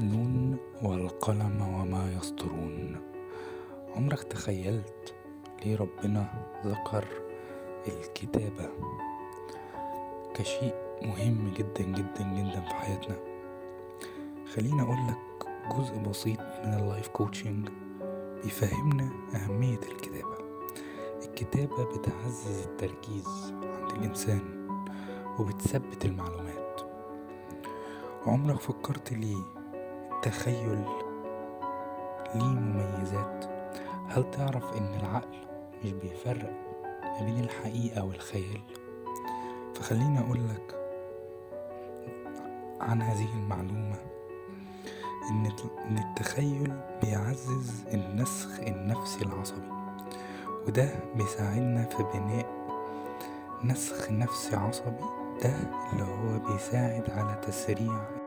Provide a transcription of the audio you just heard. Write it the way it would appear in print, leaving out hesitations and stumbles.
نون والقلم وما يسطرون. عمرك تخيلت ليه ربنا ذكر الكتابة كشيء مهم جدا جدا جدا في حياتنا؟ خليني أقولك جزء بسيط من اللايف كوتشنج بيفهمنا أهمية الكتابة. الكتابة بتعزز التركيز عند الإنسان وبتثبت المعلومات. عمرك فكرت ليه التخيل ليه مميزات؟ هل تعرف ان العقل مش بيفرق ما بين الحقيقة والخيال؟ فخليني اقولك عن هذه المعلومة ان التخيل بيعزز النسخ النفسي العصبي، وده بيساعدنا في بناء نسخ نفسي عصبي، ده اللي هو بيساعد على تسريع